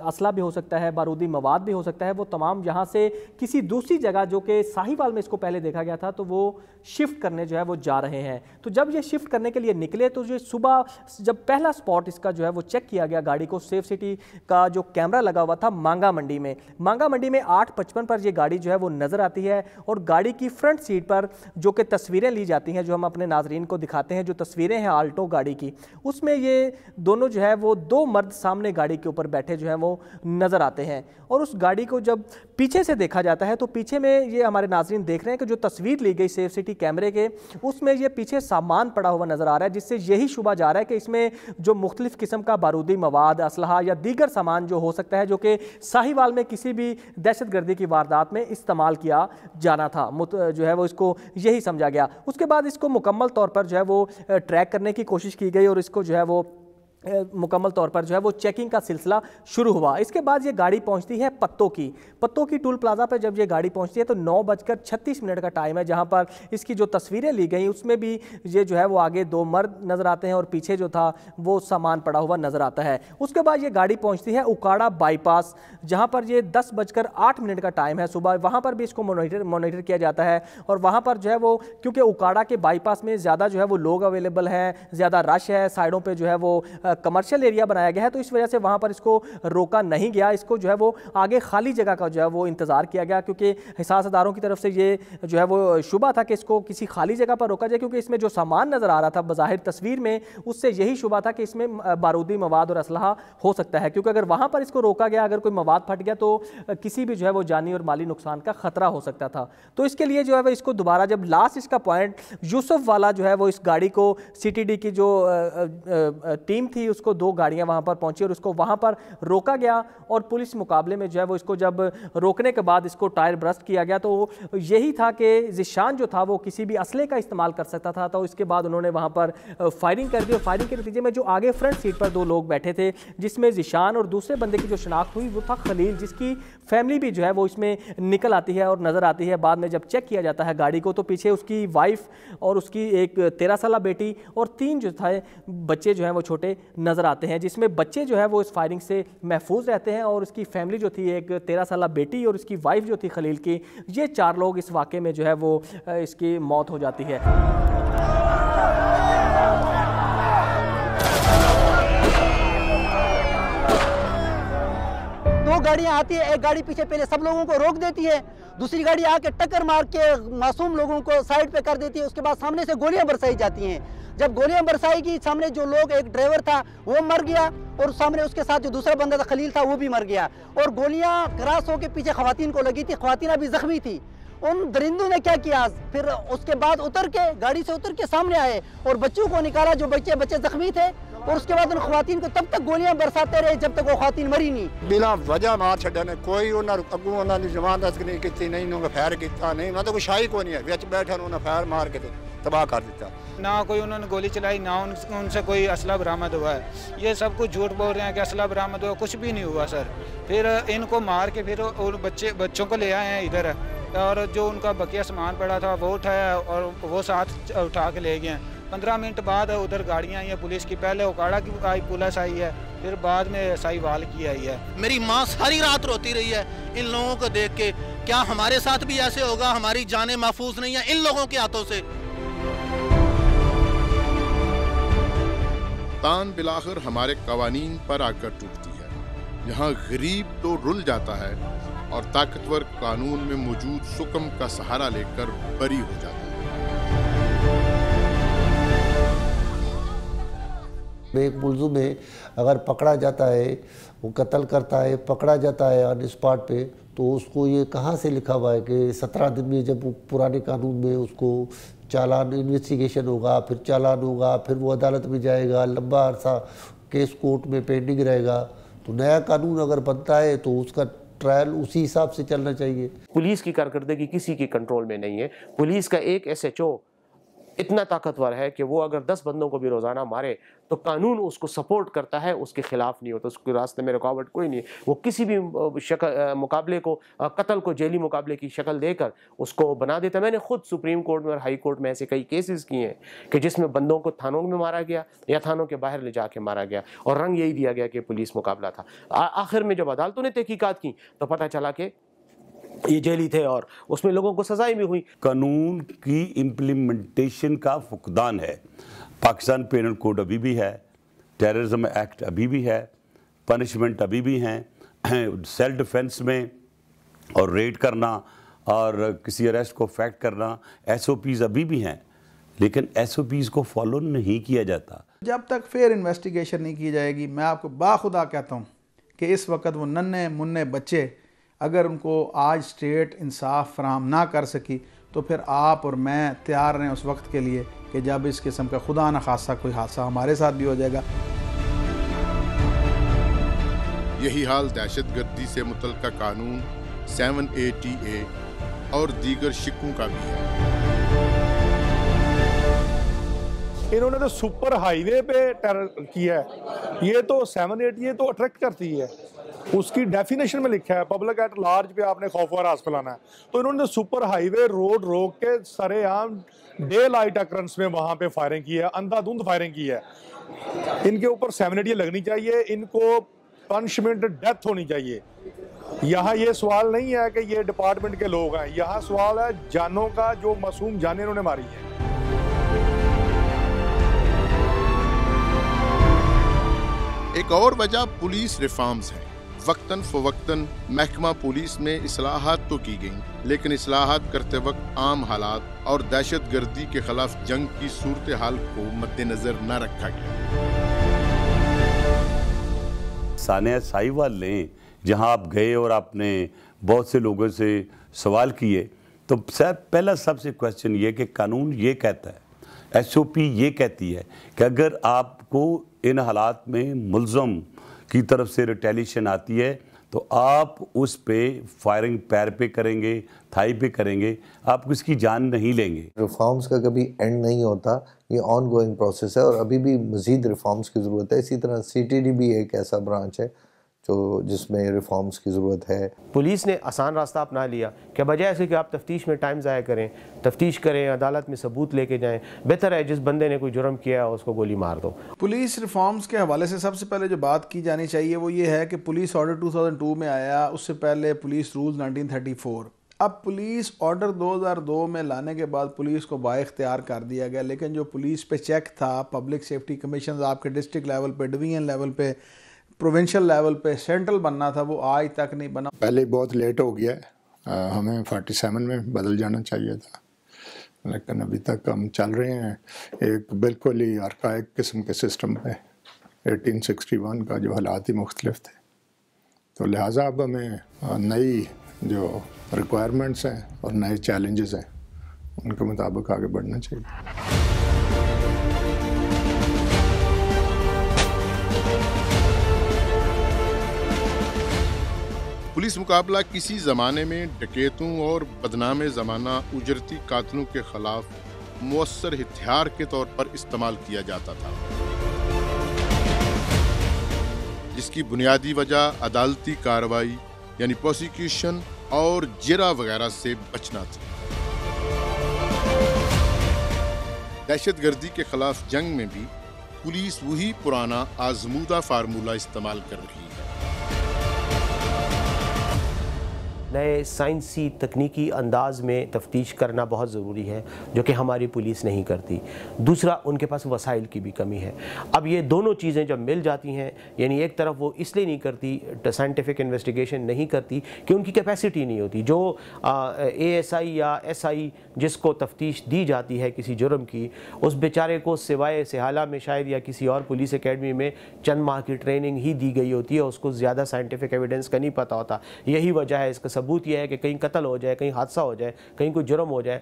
असला भी हो सकता है, बारूदी मवाद भी हो सकता है, वो तमाम यहाँ से किसी दूसरी जगह जो कि साहिवाल में इसको पहले देखा गया था तो वो शिफ्ट करने जो है वो जा रहे हैं। तो जब ये शिफ्ट करने के लिए निकले तो ये सुबह जब पहला स्पॉट इसका जो है वो चेक किया गया गाड़ी को, सेफ सिटी का जो कैमरा लगा हुआ था मांगा मंडी में 8:55 पर ये गाड़ी जो है वो नज़र आती है और गाड़ी की फ्रंट सीट पर जो कि तस्वीरें ली जाती हैं, जो हम अपने नाजरीन को दिखाते हैं, जो तस्वीरें हैं आल्टो गाड़ी की, उसमें ये दोनों जो है वो दो मर्द सामने गाड़ी के ऊपर बैठे जो हैं वो नज़र आते हैं। और उस गाड़ी को जब पीछे से देखा जाता है तो पीछे में ये हमारे नाजरीन देख रहे हैं कि जो तस्वीर ली गई सेफ सिटी कैमरे के, उसमें ये पीछे सामान पड़ा हुआ नज़र आ रहा है, जिससे यही शुबा जा रहा है कि इसमें जो मुख्तलिफ किस्म का बारूदी मवाद, असलहा या दीगर सामान जो हो सकता है, जो कि साहिवाल में किसी भी दहशतगर्दी की वारदात में इस्तेमाल किया जाना था, जो है वो इसको यही समझा गया। उसके बाद इसको मुकम्मल तौर पर जो है वो ट्रैक करने की कोशिश की गई और इसको जो है वो मुकम्मल तौर पर जो है वो चेकिंग का सिलसिला शुरू हुआ। इसके बाद ये गाड़ी पहुंचती है पत्तों की टूल प्लाजा पर। जब ये गाड़ी पहुंचती है तो 9:36 का टाइम है, जहां पर इसकी जो तस्वीरें ली गई उसमें भी ये जो है वो आगे दो मर्द नज़र आते हैं और पीछे जो था वो सामान पड़ा हुआ नज़र आता है। उसके बाद ये गाड़ी पहुँचती है उकाड़ा बाईपास, जहाँ पर ये 10:08 का टाइम है सुबह। वहाँ पर भी इसको मॉनिटर किया जाता है और वहाँ पर जो है वो, क्योंकि उकाड़ा के बाईपास में ज़्यादा जो है वो लोग अवेलेबल हैं, ज़्यादा रश है, साइडों पर जो है वो कमर्शियल एरिया बनाया गया है, तो इस वजह से वहाँ पर इसको रोका नहीं गया। इसको जो है वो आगे खाली जगह का जो है वो इंतज़ार किया गया, क्योंकि हिसासदारों की तरफ से ये जो है वो शुबा था कि इसको किसी खाली जगह पर रोका जाए, क्योंकि इसमें जो सामान नज़र आ रहा था बज़ाहिर तस्वीर में, उससे यही शुबा था कि इसमें बारूदी मवाद और असलहा हो सकता है, क्योंकि अगर वहाँ पर इसको रोका गया, अगर कोई मवाद फट गया तो किसी भी जो है वो जानी और माली नुकसान का खतरा हो सकता था। तो इसके लिए जो है वो इसको दोबारा, जब लास्ट इसका पॉइंट यूसुफ वाला जो है वो इस गाड़ी को CTD की जो टीम थी उसको 2 गाड़ियां वहां पर पहुंची और उसको वहां पर रोका गया और पुलिस मुकाबले में जो है वो इसको जब रोकने के बाद इसको टायर ब्रस्ट किया गया, तो यही था कि ज़िशान जो था वो किसी भी असले का इस्तेमाल कर सकता था। तो इसके बाद उन्होंने वहां पर फायरिंग कर दी और फायरिंग के नतीजे में जो आगे फ्रंट सीट पर 2 लोग बैठे थे, जिसमें ज़िशान और दूसरे बंदे की जो शनाख्त हुई वो था खलील, जिसकी फैमिली भी जो है वो इसमें निकल आती है और नज़र आती है। बाद में जब चेक किया जाता है गाड़ी को तो पीछे उसकी वाइफ और उसकी एक 13 साल बेटी और 3 जो था बच्चे जो हैं वो छोटे नज़र आते हैं, जिसमें बच्चे जो है वो इस फायरिंग से महफूज रहते हैं और उसकी फैमिली जो थी, एक 13 साल बेटी और उसकी वाइफ जो थी खलील की, ये 4 लोग इस वाक़े में जो है वो इसकी मौत हो जाती है। दो गाड़ियां आती है, एक गाड़ी पीछे पहले सब लोगों को रोक देती है, दूसरी गाड़ी आके टक्कर मार के मासूम लोगों को साइड पे कर देती है। उसके बाद सामने से गोलियां बरसाई जाती हैं। जब गोलियां बरसाई की, सामने जो लोग, एक ड्राइवर था वो मर गया और सामने उसके साथ जो दूसरा बंदा था खलील था वो भी मर गया और गोलियां क्रॉस होकर पीछे खवातीन को लगी थी, खवातीन अभी जख्मी थी। उन दरिंदों ने क्या किया, फिर उसके बाद उतर के गाड़ी से उतर के सामने आए और बच्चों को निकाला, जो बच्चे जख्मी थे, और उसके बाद उन खवातीन को तब तक गोलियां बरसाते रहे जब तक वो खवातीन मरी नहीं। बिना वजह मार छड़े ने, कोई अगू उन्होंने जमानत नहीं की, नहीं उन्होंने फैर किया, नहीं उन्होंने कोई शाही को नहीं है, बिच बैठे उन्होंने फैर मार के तबाह कर दिया। ना कोई उन्होंने गोली चलाई, ना उनसे कोई असला बरामद हुआ है। ये सब कुछ झूठ बोल रहे हैं कि असला बरामद हुआ, कुछ भी नहीं हुआ सर। फिर इनको मार के फिर और बच्चों को ले आए हैं इधर और जो उनका बकिया सामान पड़ा था वो उठाया और वो साथ उठा के ले गए हैं। 15 मिनट बाद उधर गाड़ियाँ आई हैं पुलिस की, पहले उकाड़ा की पुलिस आई है, फिर बाद में साहिवाल की आई है। मेरी माँ सारी रात रोती रही है इन लोगों को देख के, क्या हमारे साथ भी ऐसे होगा, हमारी जानें महफूज नहीं है इन लोगों के हाथों से। तान बिलाखिर हमारे कवानीन पर आकर टूटती है। यहाँ गरीब तो रुल जाता है और ताकतवर कानून में मौजूद सुकम का सहारा लेकर बरी हो जाता है। एक मुलजुम में अगर पकड़ा जाता है, वो कत्ल करता है, पकड़ा जाता है ऑन स्पॉट पे, तो उसको ये कहाँ से लिखा हुआ है कि 17 दिन में, जब पुराने कानून में उसको चालान इन्वेस्टिगेशन होगा, फिर चालान होगा, फिर वो अदालत में जाएगा, लंबा अरसा केस कोर्ट में पेंडिंग रहेगा। तो नया कानून अगर बनता है तो उसका ट्रायल उसी हिसाब से चलना चाहिए। पुलिस की कारकर्दगी किसी की कंट्रोल में नहीं है। पुलिस का एक SHO इतना ताकतवर है कि वो अगर 10 बंदों को भी रोज़ाना मारे तो कानून उसको सपोर्ट करता है, उसके खिलाफ नहीं होता, उसके रास्ते में रुकावट कोई नहीं है। वो किसी भी मुकाबले को, कत्ल को जेली मुकाबले की शक्ल देकर उसको बना देता है। मैंने खुद सुप्रीम कोर्ट में और हाई कोर्ट में ऐसे कई केसेस किए हैं कि जिसमें बंदों को थानों में मारा गया या थानों के बाहर ले जाके मारा गया और रंग यही दिया गया कि पुलिस मुकाबला था। आखिर में जब अदालतों ने तहकीकात की तो पता चला कि ये जेली थे और उसमें लोगों को सजाएं भी हुई। कानून की इम्प्लीमेंटेशन का फुकदान है। पाकिस्तान पेनल कोड अभी भी है, टेररिज्म एक्ट अभी भी है, पनिशमेंट अभी भी हैं, सेल्फ डिफेंस में और रेड करना और किसी अरेस्ट को फैक्ट करना, SOPs अभी भी हैं। लेकिन SOPs को फॉलो नहीं किया जाता। जब तक फेयर इन्वेस्टिगेशन नहीं की जाएगी, मैं आपको बाखुदा कहता हूँ कि इस वक्त वो नन्हे मुन्ने बच्चे अगर उनको आज स्टेट इंसाफ फराहम ना कर सकी तो फिर आप और मैं तैयार रहें उस वक्त के लिए कि जब इस किस्म का खुदा न खासा कोई हादसा हमारे साथ भी हो जाएगा। यही हाल दहशतगर्दी से मुतल्लिका कानून 7A और दीगर शिक्कों का भी है। इन्होंने तो सुपर हाईवे पे टेरर किया है। ये तो 7A तो अट्रैक्ट करती है, उसकी डेफिनेशन में लिखा है पब्लिक एट लार्ज पे आपने खौफ व रास फैलाना है। तो इन्होंने तो सुपर हाईवे रोड रोक के सरेआम डे लाइट अक्रंस में वहां पे फायरिंग की है, अंधाधुंध फायरिंग की है। इनके ऊपर 7A लगनी चाहिए, इनको पनिशमेंट डेथ होनी चाहिए। यहाँ ये सवाल नहीं है कि ये डिपार्टमेंट के लोग हैं, यहाँ सवाल है जानों का, जो मासूम जानें इन्होंने मारी है। एक और वजह पुलिस रिफॉर्म्स है। वक्तन फवक्तन महकमा पुलिस में इस्लाहात तो की गई, लेकिन इस्लाहात करते वक्त आम हालात और दहशतगर्दी के खिलाफ जंग की सूरत हाल को मद्देनजर न रखा गया। सानिया साहिवाल ने जहां आप गए और आपने बहुत से लोगों से सवाल किए, तो पहला सबसे क्वेश्चन ये कि कानून ये कहता है, SOP ये कहती है कि अगर आपको इन हालात में मुल्ज़म की तरफ से रिटेलिएशन आती है तो आप उस पे फायरिंग पैर पे करेंगे, थाई पे करेंगे, आप किसकी जान नहीं लेंगे। रिफॉर्म्स का कभी एंड नहीं होता, ये ऑन गोइंग प्रोसेस है और अभी भी मज़ीद रिफॉर्म्स की ज़रूरत है। इसी तरह CTD भी एक ऐसा ब्रांच है जो जिसमें रिफॉर्म्स की ज़रूरत है। पुलिस ने आसान रास्ता अपना लिया कि बजाय ऐसे कि आप तफ्तीश में टाइम ज़ाया करें, तफ्तीश करें, अदालत में सबूत लेके जाएं, बेहतर है जिस बंदे ने कोई जुर्म किया है उसको गोली मार दो। पुलिस रिफॉर्म्स के हवाले से सबसे पहले जो बात की जानी चाहिए वो ये है कि पुलिस ऑर्डर 2002 में आया, उससे पहले पुलिस रूल्स 1934। अब पुलिस ऑर्डर 2002 में लाने के बाद पुलिस को बाइख्तियार कर दिया गया, लेकिन जो पुलिस पे चेक था, पब्लिक सेफ्टी कमीशन आपके डिस्ट्रिक्ट लेवल पे, डिवीजन लेवल पे, प्रोविंशियल लेवल पे, सेंट्रल बनना था, वो आज तक नहीं बना। पहले बहुत लेट हो गया है, हमें 47 में बदल जाना चाहिए था, लेकिन अभी तक हम चल रहे हैं एक बिल्कुल ही आर्काइक किस्म के सिस्टम पे। 1861 का जो हालात ही मुख्तलिफ थे, तो लिहाजा अब हमें नई जो रिक्वायरमेंट्स हैं और नए चैलेंजेस हैं उनके मुताबिक आगे बढ़ना चाहिए। पुलिस मुकाबला किसी ज़माने में डकैतों और बदनाम ज़माना उजरती कातलों के खिलाफ मुअस्सर हथियार के तौर पर इस्तेमाल किया जाता था, जिसकी बुनियादी वजह अदालती कार्रवाई यानी प्रोसिक्यूशन और जिरा वगैरह से बचना थी। दहशतगर्दी के खिलाफ जंग में भी पुलिस वही पुराना आजमूदा फार्मूला इस्तेमाल कर रही है। नए साइंसी तकनीकी अंदाज में तफ्तीश करना बहुत ज़रूरी है, जो कि हमारी पुलिस नहीं करती। दूसरा, उनके पास वसाइल की भी कमी है। अब ये दोनों चीज़ें जब मिल जाती हैं, यानी एक तरफ वो इसलिए नहीं करती, साइंटिफिक इन्वेस्टिगेशन नहीं करती कि उनकी कैपेसिटी नहीं होती। जो ASI या SI जिसको तफ्तीश दी जाती है किसी जुर्म की, उस बेचारे को सिवाय सिहाला में शायद या किसी और पुलिस एकेडमी में चंद माह की ट्रेनिंग ही दी गई होती है, उसको ज़्यादा साइंटिफिक एविडेंस का नहीं पता होता। यही वजह है, इसका सबूत यह है कि कहीं कत्ल हो जाए, कहीं हादसा हो जाए, कहीं कोई जुर्म हो जाए,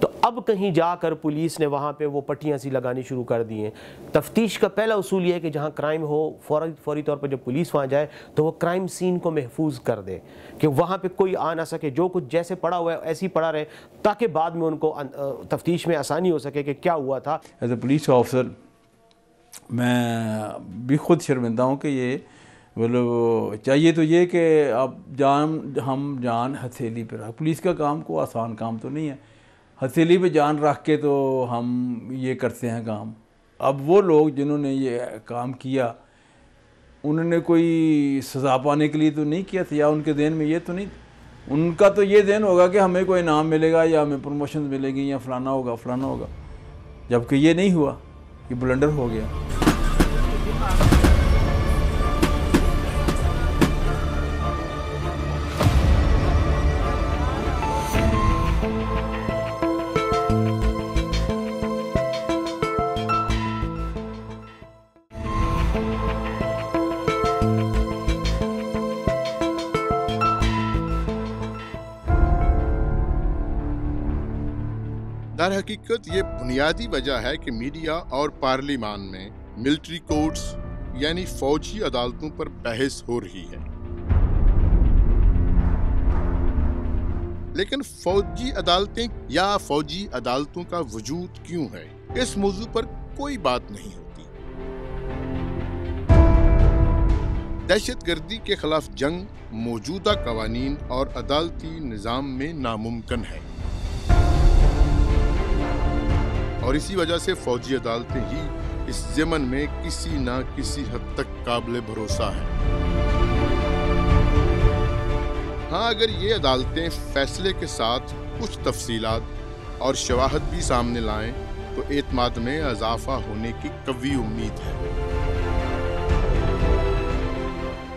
तो अब कहीं जाकर पुलिस ने वहाँ पे वो पट्टियाँ सी लगानी शुरू कर दी हैं। तफ्तीश का पहला उसूल ये है कि जहाँ क्राइम हो, फौरी तौर पर जब पुलिस वहाँ जाए तो वो क्राइम सीन को महफूज कर दे, कि वहाँ पे कोई आ ना सके, जो कुछ जैसे पड़ा हुआ है ऐसे ही पड़ा रहे, ताकि बाद में उनको तफ्तीश में आसानी हो सके कि क्या हुआ था। एज ए पुलिस ऑफिसर मैं भी खुद शर्मिंदा हूँ कि ये मतलब चाहिए तो ये कि अब हम जान हथेली पे रख, पुलिस का काम को आसान काम तो नहीं है, हथेली पे जान रख के तो हम ये करते हैं काम। अब वो लोग जिन्होंने ये काम किया उन्होंने कोई सज़ा पाने के लिए तो नहीं किया था, या उनके देन में ये तो नहीं, उनका तो ये देन होगा कि हमें कोई इनाम मिलेगा या हमें प्रमोशन मिलेगी या फलाना होगा, जबकि ये नहीं हुआ, ये ब्लंडर हो गया। दर हकीकत ये बुनियादी वजह है कि मीडिया और पार्लिमान में मिलिट्री कोर्ट्स यानी फौजी अदालतों पर बहस हो रही है। लेकिन फौजी अदालतें या फौजी अदालतों का वजूद क्यों है, इस मौजू पर कोई बात नहीं होती। दहशतगर्दी के खिलाफ जंग मौजूदा कवानीन और अदालती निज़ाम में नामुमकिन है और इसी वजह से फौजी अदालतें ही इस ज़मन में किसी ना किसी हद तक काबिल भरोसा है। हाँ, अगर ये अदालतें फैसले के साथ कुछ तफसीलात और शवाहद भी सामने लाएं तो एतमाद में इजाफा होने की कवी उम्मीद है।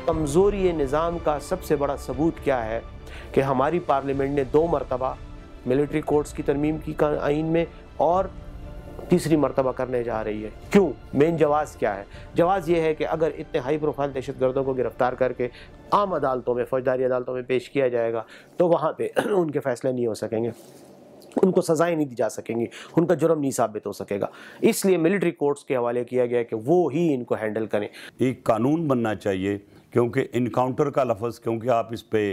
कमज़ोरी निज़ाम का सबसे बड़ा सबूत क्या है कि हमारी पार्लियामेंट ने 2 मरतबा मिलिट्री कोर्ट्स की तरमीम की आइन में और तीसरी मरतबा करने जा रही है। क्यों? मेन जवाज़ क्या है? जवाज़ ये है कि अगर इतने हाई प्रोफाइल दहशतगर्दों को गिरफ्तार करके आम अदालतों में, फौजदारी अदालतों में पेश किया जाएगा तो वहाँ पे उनके फैसले नहीं हो सकेंगे, उनको सजाएं नहीं दी जा सकेंगी, उनका जुर्म नहीं साबित हो सकेगा। इसलिए मिलिट्री कोर्ट्स के हवाले किया गया कि वो ही इनको हैंडल करें। एक कानून बनना चाहिए, क्योंकि इनकाउंटर का लफ्ज़, क्योंकि आप इस पे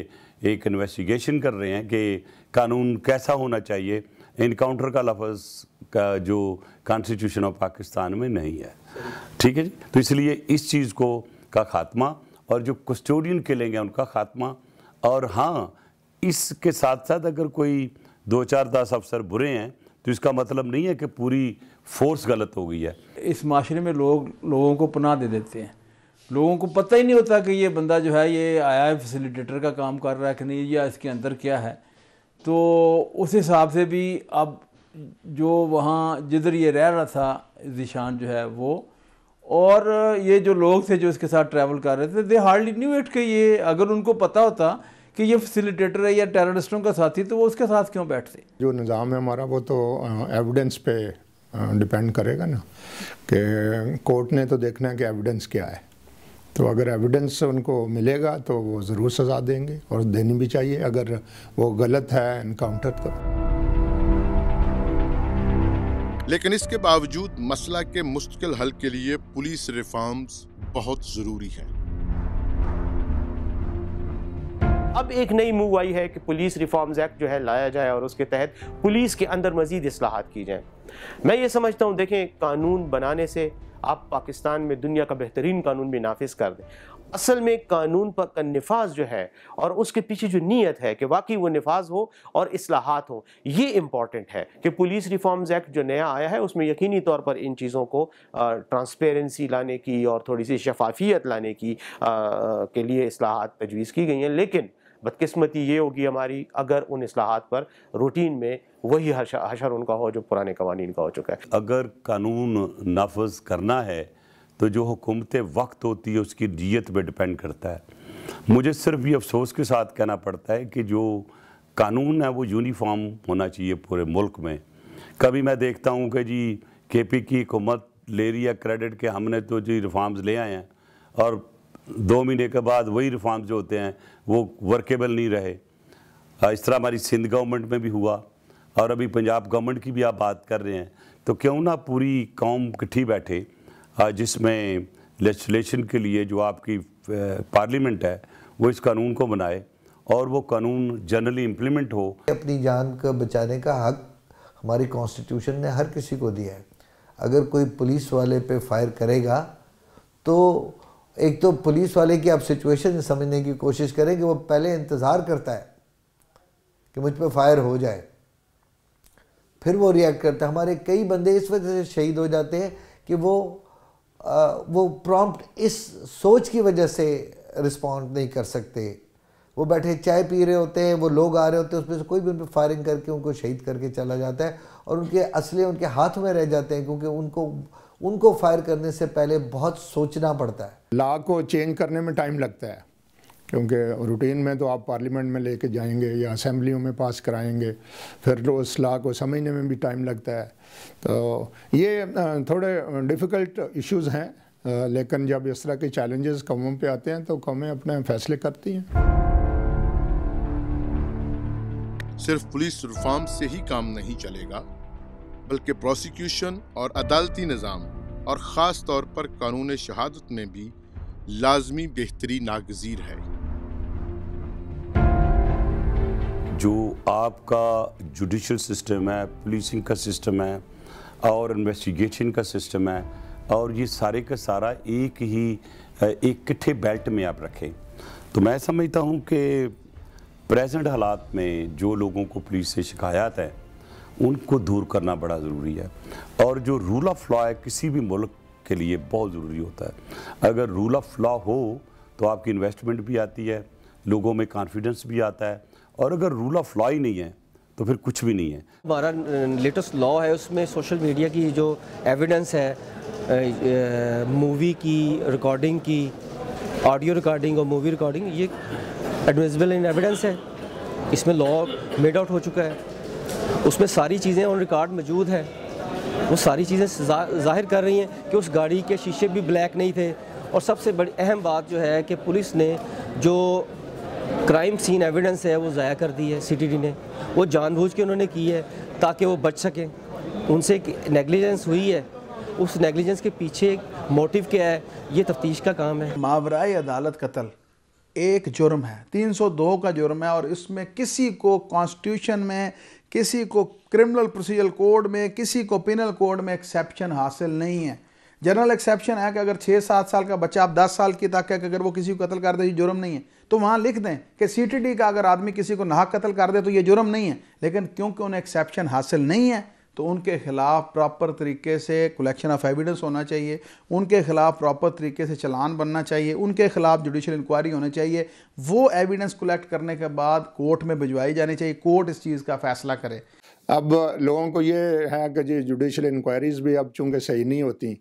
एक इन्वेस्टिगेशन कर रहे हैं कि कानून कैसा होना चाहिए, इनकाउंटर का लफ्ज़ का जो कॉन्स्टिट्यूशन ऑफ पाकिस्तान में नहीं है। ठीक है जी, तो इसलिए इस चीज़ को का खात्मा और जो कस्टोडियन किलिंग है उनका खात्मा। और हाँ, इसके साथ साथ अगर कोई 2-4-10 अफसर बुरे हैं तो इसका मतलब नहीं है कि पूरी फोर्स गलत हो गई है। इस माशरे में लोगों को पनाह दे देते हैं, लोगों को पता ही नहीं होता कि ये बंदा जो है ये आया है फैसिलिटेटर का काम कर रहा है कि नहीं, या इसके अंदर क्या है। तो उस हिसाब से भी अब जो वहाँ जिधर ये रह रहा था ज़ीशान जो है वो, और ये जो लोग थे जो इसके साथ ट्रैवल कर रहे थे, दे हार्डली न्यू इट कि ये, अगर उनको पता होता कि ये फैसिलिटेटर है या टेररिस्टों का साथी तो वो उसके साथ क्यों बैठते। जो निज़ाम है हमारा वो तो एविडेंस पे डिपेंड करेगा ना, कि कोर्ट ने तो देखना है कि एविडेंस क्या है। तो अगर एविडेंस उनको मिलेगा तो वो ज़रूर सज़ा देंगे और देनी भी चाहिए। अगर वो गलत है एनकाउंटर तो। लेकिन इसके बावजूद मसला के मुश्किल हल के लिए पुलिस रिफॉर्म्स बहुत ज़रूरी है। अब एक नई मूव आई है कि पुलिस रिफॉर्म्स एक्ट जो है लाया जाए और उसके तहत पुलिस के अंदर मजीद इस्लाहात की जाए। मैं ये समझता हूँ, देखें, कानून बनाने से आप पाकिस्तान में दुनिया का बेहतरीन कानून भी नाफिज कर दें, असल में कानून पर का निफाज जो है और उसके पीछे जो नीयत है कि वाकई वो निफाज हो और इस्लाहात हो, ये इम्पॉर्टेंट है। कि पुलिस रिफॉर्म्स एक्ट जो नया आया है उसमें यकीनी तौर पर इन चीज़ों को ट्रांसपेरेंसी लाने की और थोड़ी सी शफाफियत लाने की के लिए इस्लाहात तजवीज़ की गई हैं। लेकिन बदकिस्मती ये होगी हमारी अगर उन इस्लाहात पर रूटीन में वही हशर उनका हो जो पुराने कवानीन का हो चुका है। अगर कानून नाफज करना है तो जो हुकूमत वक्त होती है उसकी नीयत पे डिपेंड करता है। मुझे सिर्फ ये अफसोस के साथ कहना पड़ता है कि जो कानून है वो यूनिफॉर्म होना चाहिए पूरे मुल्क में। कभी मैं देखता हूँ कि जी KP की हुकूमत ले रही है क्रेडिट के हमने तो जी रिफॉर्म्स ले आए हैं, और 2 महीने के बाद वही रिफॉर्म्स जो होते हैं वो वर्केबल नहीं रहे। इस तरह हमारी सिंध गवर्नमेंट में भी हुआ और अभी पंजाब गवर्नमेंट की भी आप बात कर रहे हैं। तो क्यों ना पूरी कौम इकट्ठी बैठे जिसमें लेजिस्लेशन के लिए जो आपकी पार्लियामेंट है वो इस कानून को बनाए और वो कानून जनरली इम्प्लीमेंट हो। अपनी जान को बचाने का हक हमारी कॉन्स्टिट्यूशन ने हर किसी को दिया है। अगर कोई पुलिस वाले पे फायर करेगा तो एक तो पुलिस वाले की आप सिचुएशन समझने की कोशिश करें कि वो पहले इंतज़ार करता है कि मुझ पे फायर हो जाए, फिर वो रिएक्ट करता है। हमारे कई बंदे इस वजह से शहीद हो जाते हैं कि वो प्रॉम्प्ट इस सोच की वजह से रिस्पॉन्ड नहीं कर सकते। वो बैठे चाय पी रहे होते हैं, वो लोग आ रहे होते हैं, उसमें से कोई भी उन पर फायरिंग करके उनको शहीद करके चला जाता है और उनके असले उनके हाथ में रह जाते हैं, क्योंकि उनको फायर करने से पहले बहुत सोचना पड़ता है। लॉ को चेंज करने में टाइम लगता है, क्योंकि रूटीन में तो आप पार्लियामेंट में लेके जाएंगे या असेंबलियों में पास कराएंगे, फिर उस लॉ को समझने में भी टाइम लगता है। तो ये थोड़े डिफ़िकल्ट इश्यूज़ हैं, लेकिन जब इस तरह के चैलेंजेस कौमों पे आते हैं तो कौमें अपने फैसले करती हैं। सिर्फ पुलिस रिफॉर्म से ही काम नहीं चलेगा, बल्कि प्रोसिक्यूशन और अदालती निज़ाम और ख़ास तौर पर कानून शहादत में भी लाजमी बेहतरी नागज़ीर है। जो आपका जुडिशल सिस्टम है, पुलिसिंग का सिस्टम है और इन्वेस्टिगेशन का सिस्टम है, और ये सारे का सारा एक किट्ठे बेल्ट में आप रखें, तो मैं समझता हूँ कि प्रेजेंट हालात में जो लोगों को पुलिस से शिकायत है उनको दूर करना बड़ा ज़रूरी है। और जो रूल ऑफ लॉ है किसी भी मुल्क के लिए बहुत ज़रूरी होता है। अगर रूल ऑफ लॉ हो तो आपकी इन्वेस्टमेंट भी आती है, लोगों में कॉन्फिडेंस भी आता है, और अगर रूल ऑफ लॉ ही नहीं है तो फिर कुछ भी नहीं है। हमारा लेटेस्ट लॉ है, उसमें सोशल मीडिया की जो एविडेंस है, मूवी की रिकॉर्डिंग की, ऑडियो रिकॉर्डिंग और मूवी रिकॉर्डिंग, ये एडमिसिबल इन एविडेंस है। इसमें लॉ मेड आउट हो चुका है, उसमें सारी चीज़ें ऑन रिकॉर्ड मौजूद है। वो सारी चीज़ें जाहिर कर रही हैं कि उस गाड़ी के शीशे भी ब्लैक नहीं थे। और सबसे बड़ी अहम बात जो है कि पुलिस ने जो क्राइम सीन एविडेंस है वो ज़ाया कर दी है। सीटीडी ने वो जानबूझ के उन्होंने की है ताकि वो बच सकें। उनसे नेगलिजेंस हुई है, उस नेगलिजेंस के पीछे मोटिव क्या है, ये तफ्तीश का काम है। मावराए अदालत कत्ल एक जुर्म है, 302 का जुर्म है, और इसमें किसी को कॉन्स्टिट्यूशन में, किसी को क्रिमिनल प्रोसीजर कोड में, किसी को पिनल कोड में एक्सेप्शन हासिल नहीं है। जनरल एक्सेप्शन है कि अगर 6-7 साल का बच्चा, आप 10 साल की तक है कि अगर वो किसी को कत्ल कर दे ये जुर्म नहीं है, तो वहाँ लिख दें कि सीटीडी का अगर आदमी किसी को नाहक कत्ल कर दे तो ये जुर्म नहीं है। लेकिन क्योंकि उन्हें एक्सेप्शन हासिल नहीं है तो उनके खिलाफ प्रॉपर तरीके से कलेक्शन ऑफ एविडेंस होना चाहिए, उनके खिलाफ प्रॉपर तरीके से चालान बनना चाहिए, उनके खिलाफ जुडिशल इंक्वायरी होनी चाहिए। वो एविडेंस कलेक्ट करने के बाद कोर्ट में भिजवाई जानी चाहिए, कोर्ट इस चीज़ का फैसला करे। अब लोगों को ये है कि जी जुडिशल इंक्वायरीज भी अब चूँकि सही नहीं होती।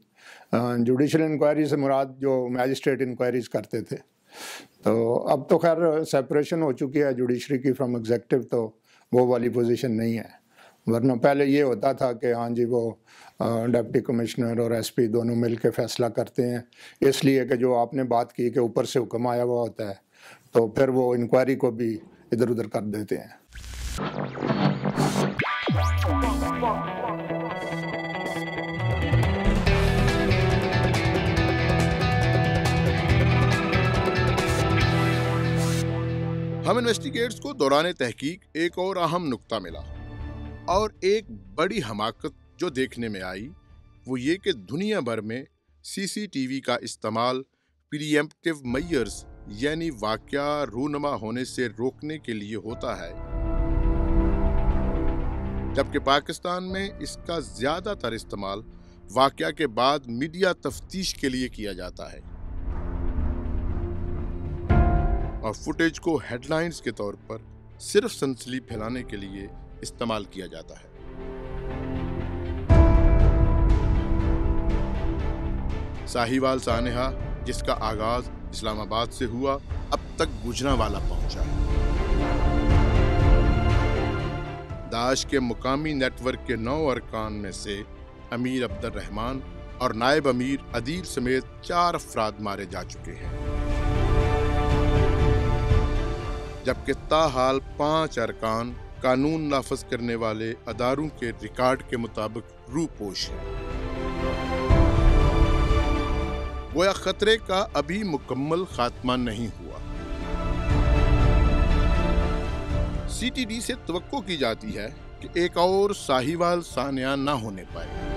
जुडिशल इंक्वायरी से मुराद जो मैजिस्ट्रेट इंक्वायरीज करते थे, तो अब तो खैर सेपरेशन हो चुकी है जुडिशरी की फ्रॉम एग्जेक्टिव, तो वो वाली पोजीशन नहीं है। वरना पहले ये होता था कि हाँ जी वो डिप्टी कमिश्नर और एसपी दोनों मिल के फैसला करते हैं, इसलिए कि जो आपने बात की कि ऊपर से हुक्म आया हुआ होता है, तो फिर वो इंक्वायरी को भी इधर उधर कर देते हैं। हम इन्वेस्टिगेट्स को दौरान तहकीक एक और अहम नुक्ता मिला, और एक बड़ी हमाकत जो देखने में आई वो ये कि दुनिया भर में सीसीटीवी का इस्तेमाल प्रीएम्प्टिव मेजर्स यानी वाकया रूनमा होने से रोकने के लिए होता है, जबकि पाकिस्तान में इसका ज्यादातर इस्तेमाल वाकया के बाद मीडिया तफ्तीश के लिए किया जाता है और फुटेज को हेडलाइंस के तौर पर सिर्फ सनसनी फैलाने के लिए इस्तेमाल किया जाता है। साहिवाल सानेहा, जिसका आगाज इस्लामाबाद से हुआ, अब तक गुजरांवाला पहुंचा है। दाइश के मुकामी नेटवर्क के 9 अरकान में से अमीर अब्दुल रहमान और नायब अमीर अदील समेत 4 अफराद मारे जा चुके हैं, जबकि ताहाल 5 अरकान कानून नाफज करने वाले अदारों के रिकॉर्ड के मुताबिक रूपोश है। गोया खतरे का अभी मुकम्मल खात्मा नहीं हुआ। सीटीडी से तवक्को की जाती है कि एक और साहिवाल सानिया ना होने पाए।